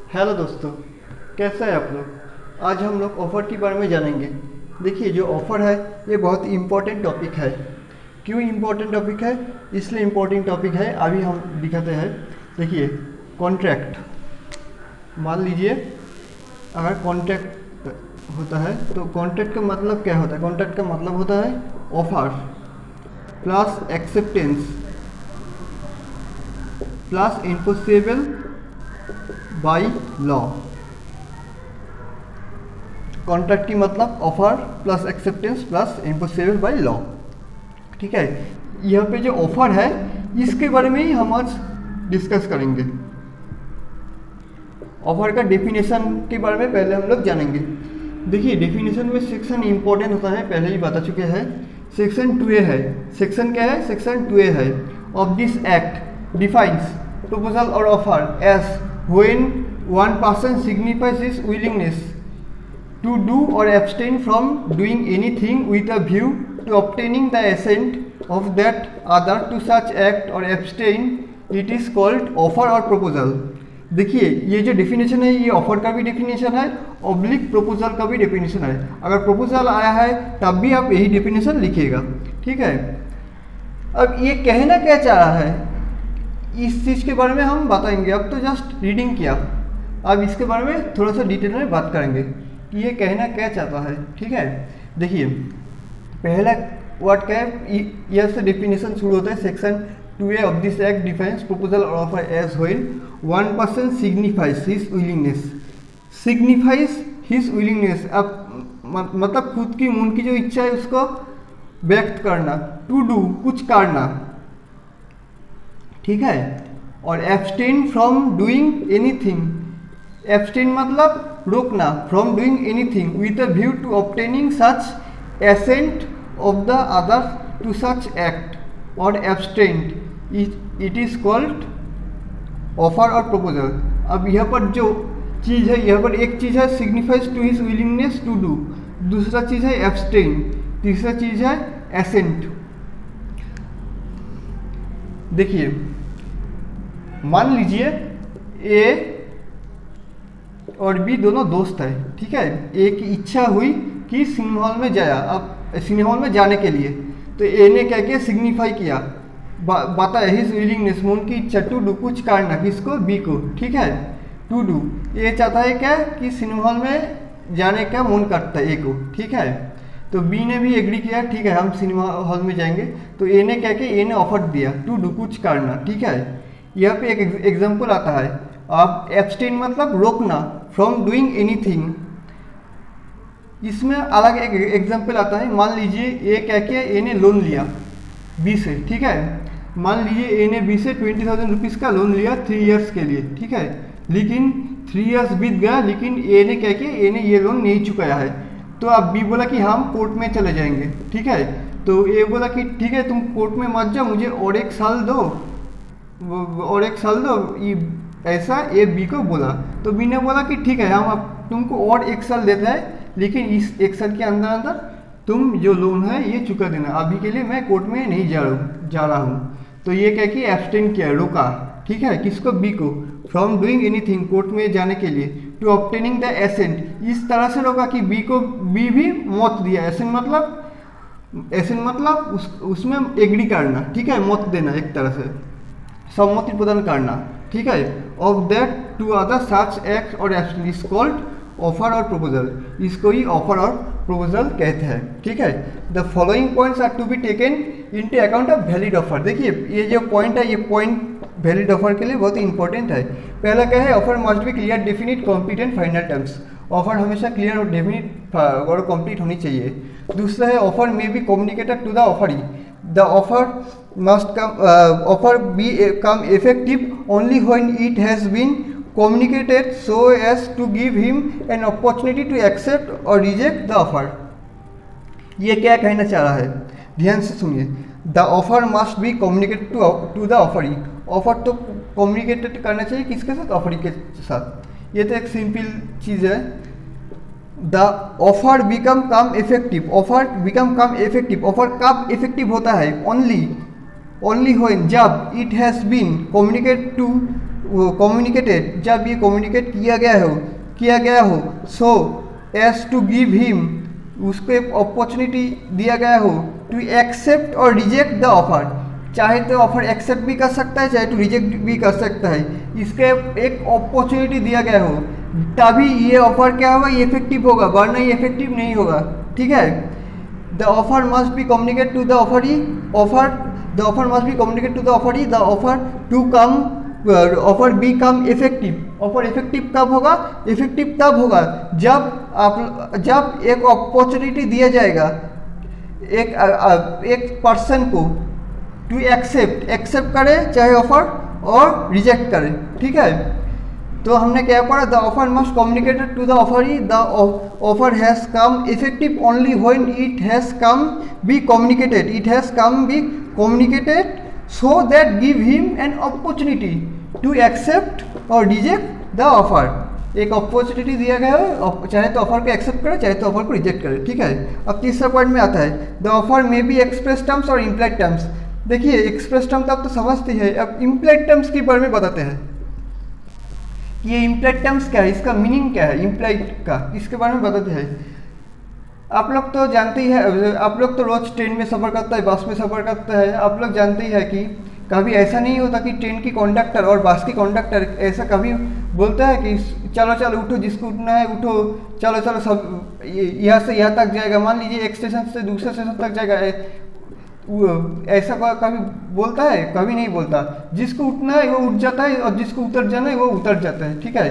Hello दोस्तों, कैसे हैं आप लोग। आज हम लोग ऑफ़र के बारे में जानेंगे। देखिए, जो ऑफ़र है ये बहुत इम्पोर्टेंट टॉपिक है। क्यों इम्पोर्टेंट टॉपिक है? इसलिए इम्पोर्टेंट टॉपिक है, अभी हम दिखाते हैं। देखिए, कॉन्ट्रैक्ट, मान लीजिए अगर कॉन्ट्रैक्ट होता है तो कॉन्ट्रैक्ट का मतलब क्या होता है? कॉन्ट्रैक्ट का मतलब होता है offer plus acceptance plus impossible by law. Contract की मतलब offer plus acceptance plus impossible by law. ठीक है, यहाँ पे जो ऑफर है इसके बारे में ही हम आज डिस्कस करेंगे। ऑफर का डेफिनेशन के बारे में पहले हम लोग जानेंगे। देखिए, डेफिनेशन में सेक्शन इंपॉर्टेंट होता है, पहले ही बता चुके हैं। सेक्शन 2A है। सेक्शन क्या है? सेक्शन 2A है। Of this act defines proposal और offer as when one person signifies his willingness to do or abstain from doing anything with a view to obtaining the assent of that other to such act or abstain, it is called offer or proposal। देखिए, ये जो definition है ये offer का भी definition है, oblique proposal का भी डेफिनेशन है। अगर प्रपोजल आया है तब भी आप यही डेफिनेशन लिखिएगा। ठीक है, अब ये कहना क्या चाह रहा है इस चीज़ के बारे में हम बताएंगे। अब तो जस्ट रीडिंग किया, अब इसके बारे में थोड़ा सा डिटेल में बात करेंगे कि ये कहना क्या चाहता है। ठीक है, देखिए पहला वर्ड क्या है, यह से डेफिनेशन शुरू होता है। Section 2A of this act defines proposal और offer as when one person signifies his willingness. Signifies his willingness, अब मतलब खुद की मन की जो इच्छा है उसको व्यक्त करना। टू डू, कुछ करना। ठीक है, और abstain from doing anything. Abstain मतलब रोकना, from doing anything with a view to obtaining such assent of the other to such act और abstinent, it is called offer और प्रपोजल। अब यहाँ पर जो चीज़ है, यहाँ पर एक चीज़ है signifies to his willingness to do, दूसरा चीज़ है एब्सटेन, तीसरा चीज़ है एसेंट। देखिए, मान लीजिए ए और बी दोनों दोस्त है। ठीक है, ए की इच्छा हुई कि सिनेमा हॉल में जाया, अब सिनेमा हॉल में जाने के लिए तो ए ने क्या किया, सिग्निफाई किया, बताया हिज विलिंगनेस, मन की इच्छा टू डू, कुछ करना, किसको? बी को। ठीक है, टू डू, ए चाहता है क्या कि सिनेमा हॉल में जाने का मन करता है ए को। ठीक है, तो बी ने भी एग्री किया, ठीक है हम सिनेमा हॉल में जाएंगे। तो ए ने क्या किया, ए ने ऑफर दिया टू डू, कुछ करना। ठीक है, यहाँ पे एक एग्जाम्पल आता है। अब एब्सटेन मतलब रोकना, फ्रॉम डूइंग एनीथिंग। इसमें अलग एक एग्जाम्पल आता है। मान लीजिए ए क्या किया, ए ने लोन लिया बी से। ठीक है, मान लीजिए ए ने बी से 20,000 रुपीज़ का लोन लिया 3 इयर्स के लिए। ठीक है, लेकिन 3 इयर्स बीत गया, लेकिन ए ने क्या किया, ए ने ये लोन नहीं चुकाया है। तो अब बी बोला कि हम कोर्ट में चले जाएंगे। ठीक है, तो ए बोला कि ठीक है तुम कोर्ट में मत जाओ, मुझे और 1 साल दो, और 1 साल दो, ऐसा ए बी को बोला। तो बी ने बोला कि ठीक है हम अब तुमको और 1 साल देते हैं, लेकिन इस 1 साल के अंदर अंदर तुम जो लोन है ये चुका देना, अभी के लिए मैं कोर्ट में नहीं जा रहा हूँ। तो ये क्या कि एब्सटेन किया, रोका। ठीक है, किसको? बी को, फ्रॉम डूइंग एनीथिंग, कोर्ट में जाने के लिए, टू ऑब्टेनिंग द एसेंट, इस तरह से रोका कि बी भी मौत दिया। एसेंट मतलब उसमें एग्री करना। ठीक है, मौत देना, एक तरह से सम्मति प्रदान करना। ठीक है, of that to other such act और इज कॉल्ड ऑफर और प्रपोजल। इसको ही ऑफर और प्रपोजल कहते हैं। ठीक है, the following points are to be taken into account of valid offer. देखिए, ये जो पॉइंट है, ये पॉइंट वैलिड ऑफर के लिए बहुत ही इंपॉर्टेंट है। पहला क्या है, offer must be clear, definite, complete and final terms. Offer हमेशा क्लियर और डेफिनिट और कंप्लीट होनी चाहिए। दूसरा है, offer may be communicated to the offeree. The offer must come effective only when it has been communicated so as to give him an opportunity to accept or reject the offer। ये क्या कहना चाह रहा है, ध्यान से सुनिए। The offer must be communicated to the offeree। Offer तो कम्युनिकेटेड करना चाहिए किसके साथ? ऑफरी के साथ। ये तो एक सिंपल चीज़ है। The offer become come effective, offer become come effective, offer कब इफेक्टिव होता है? ओनली व्हेन, जब it has been communicate to communicated, जब ये कम्युनिकेट किया गया हो so as to give him, उसको एक अपॉर्चुनिटी दिया गया हो टू एक्सेप्ट और रिजेक्ट द ऑफर, चाहे तो ऑफर एक्सेप्ट भी कर सकता है चाहे तो रिजेक्ट भी कर सकता है, इसके एक अपॉर्चुनिटी दिया गया हो, तभी ये ऑफर क्या होगा, ये इफेक्टिव होगा, वरना ये इफेक्टिव नहीं होगा। ठीक है, the offer must be communicate to the offeree, the offer must be communicate to the offeree, the offer to come, offer be come effective. Offer effective कब होगा, इफेक्टिव तब होगा जब एक अपॉर्चुनिटी दिया जाएगा एक पर्सन को टू एक्सेप्ट करे चाहे ऑफर और रिजेक्ट करे। ठीक है, तो हमने क्या पढ़ा, the offer must communicated to the offeree, the offer has come effective only when it has come be communicated so that give him an opportunity to accept और रिजेक्ट द ऑफर। एक opportunity दिया गया है, चाहे तो offer को accept करे चाहे तो ऑफर को रिजेक्ट करे। ठीक है, अब तीसरा पॉइंट में आता है, the offer may be express terms और इम्प्लाइड टर्म्स। देखिए एक्सप्रेस टर्म तब तो समझते हैं, अब इम्प्लाइड टर्म्स के बारे में बताते हैं कि ये इम्प्लाइड टर्म्स क्या है, इसका मीनिंग क्या है इम्प्लाइड का, इसके बारे में बताते हैं। आप लोग तो जानते ही है, आप लोग तो रोज ट्रेन में सफ़र करता है, बस में सफ़र करता है, आप लोग जानते ही है कि कभी ऐसा नहीं होता कि ट्रेन की कंडक्टर और बस की कंडक्टर ऐसा कभी बोलता है कि चलो चलो उठो, जिसको उठना है उठो, चलो चलो सब यहाँ से यहाँ तक जाएगा, मान लीजिए एक स्टेशन से दूसरे स्टेशन तक जाएगा, ऐसा कभी बोलता है, कभी नहीं बोलता। जिसको उठना है वो उठ जाता है और जिसको उतर जाना है वो उतर जाता है। ठीक है,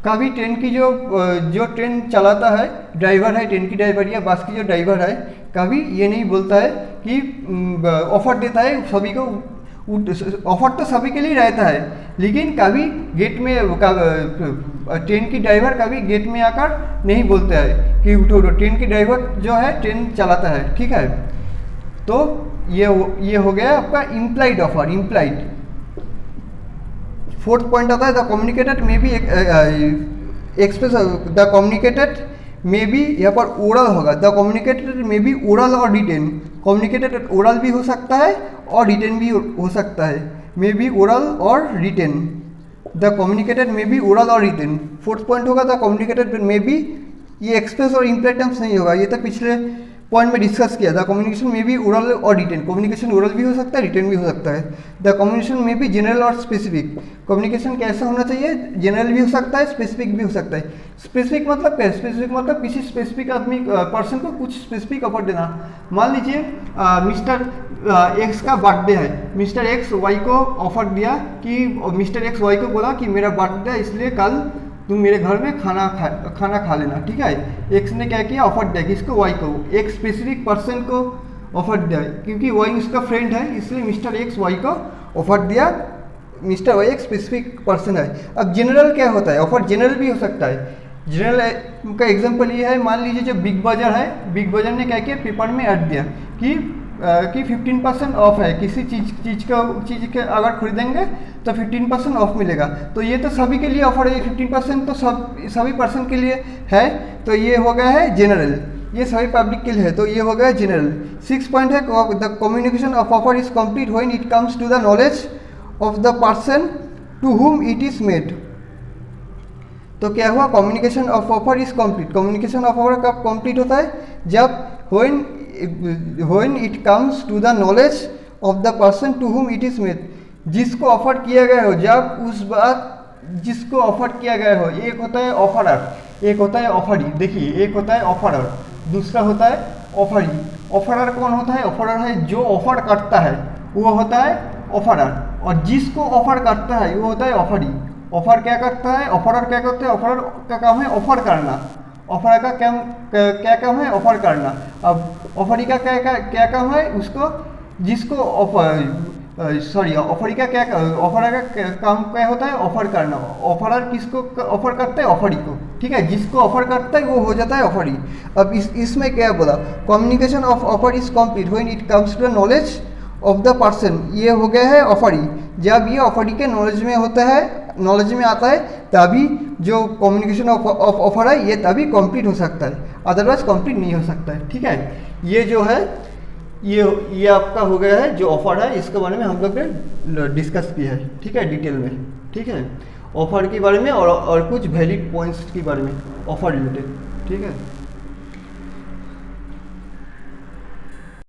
कभी ट्रेन की जो ट्रेन चलाता है ड्राइवर है, ट्रेन की ड्राइवर या बस की जो ड्राइवर है, कभी ये नहीं बोलता है कि ऑफर देता है सभी को, ऑफर तो सभी के लिए रहता है, लेकिन कभी गेट में ट्रेन की ड्राइवर कभी गेट में आकर नहीं बोलता है कि उठो उठो, ट्रेन की ड्राइवर जो है ट्रेन चलाता है। ठीक है, तो ये हो गया आपका implied offer, implied. Fourth point आता है, the communicated may be express, the communicated may B, यहाँ पर ओरल होगा, the communicated may be oral और रिटेन। कम्युनिकेटेड ओरल भी हो सकता है और रिटेन भी हो सकता है, मे बी ओरल और written, the communicated may be oral और रिटेन। फोर्थ पॉइंट होगा द कम्युनिकेटेड मे बी, ये एक्सप्रेस और इम्प्लाइड टर्म्स नहीं होगा, ये तो पिछले पॉइंट में डिस्कस किया। द कम्युनिकेशन में भी ओरल और रिटेन, कम्युनिकेशन ओरल भी हो सकता है रिटेन भी हो सकता है। द कम्युनिकेशन में भी जनरल और स्पेसिफिक, कम्युनिकेशन कैसा होना चाहिए, जनरल भी हो सकता है स्पेसिफिक भी हो सकता है। स्पेसिफिक मतलब क्या, स्पेसिफिक मतलब किसी स्पेसिफिक आदमी पर्सन को कुछ स्पेसिफिक ऑफर देना। मान लीजिए मिस्टर एक्स का बर्थडे है, मिस्टर एक्स वाई को ऑफर दिया कि मिस्टर एक्स वाई को बोला कि मेरा बर्थडे है इसलिए कल तुम मेरे घर में खाना खा लेना। ठीक है, एक्स ने क्या किया, ऑफर दिया किसको, वाई को, एक स्पेसिफिक पर्सन को ऑफर दिया, क्योंकि वाई उसका फ्रेंड है इसलिए मिस्टर एक्स वाई को ऑफर दिया, मिस्टर वाई एक स्पेसिफिक पर्सन है। अब जनरल क्या होता है, ऑफर जनरल भी हो सकता है। जनरल का एग्जांपल ये है, मान लीजिए जो बिग बाजार है, बिग बाजार ने क्या किया, पेपर में ऐड दिया कि 15% ऑफ है, किसी चीज़ के अगर खरीदेंगे तो 15% ऑफ मिलेगा। तो ये तो सभी के लिए ऑफर है, 15% तो सभी पर्सन के लिए है, तो ये हो गया है जनरल, ये सभी पब्लिक के लिए है, तो ये हो गया जनरल। 6 पॉइंट है, the communication of offer is complete when it comes to the knowledge of the person to whom it is made. तो क्या हुआ, communication of offer is complete. Communication of offer कब कंप्लीट होता है, जब when it comes to the knowledge of the person to whom it is made, जिसको offer किया गया हो, जब उस बात जिसको ऑफर किया गया हो, एक होता है ऑफरर, एक होता है ऑफरी। देखिए एक होता है ऑफरर, दूसरा होता है ऑफरी। ऑफरर कौन होता है, ऑफरर है जो ऑफर करता है वो होता है ऑफरर, और जिसको ऑफर करता है वो होता है ऑफरी। ऑफर क्या करता है, ऑफरर क्या करता है, ऑफरर का काम है ऑफर करना, ऑफर का क्या काम है, ऑफर करना। अब ऑफरी का क्या काम है, उसको जिसको ऑफरी का क्या, ऑफर का काम क्या होता है, ऑफर करना। ऑफरर किसको ऑफर करता है, ऑफरी को। ठीक है, जिसको ऑफर करता है वो हो जाता है ऑफरी। अब इसमें क्या बोला, communication of offer is complete when it comes to the knowledge of the person, ये हो गया है ऑफरी। जब ये ऑफरी के नॉलेज में होता है, नॉलेज में आता है, तभी जो कम्युनिकेशन ऑफ ऑफर है ये तभी कंप्लीट हो सकता है, अदरवाइज कंप्लीट नहीं हो सकता है। ठीक है, ये जो है ये आपका हो गया है जो ऑफर है, इसके बारे में हम लोग ने डिस्कस किया है, ठीक है, डिटेल में, ठीक है, ऑफर के बारे में और कुछ वैलिड पॉइंट्स के बारे में ऑफर रिलेटेड, ठीक है।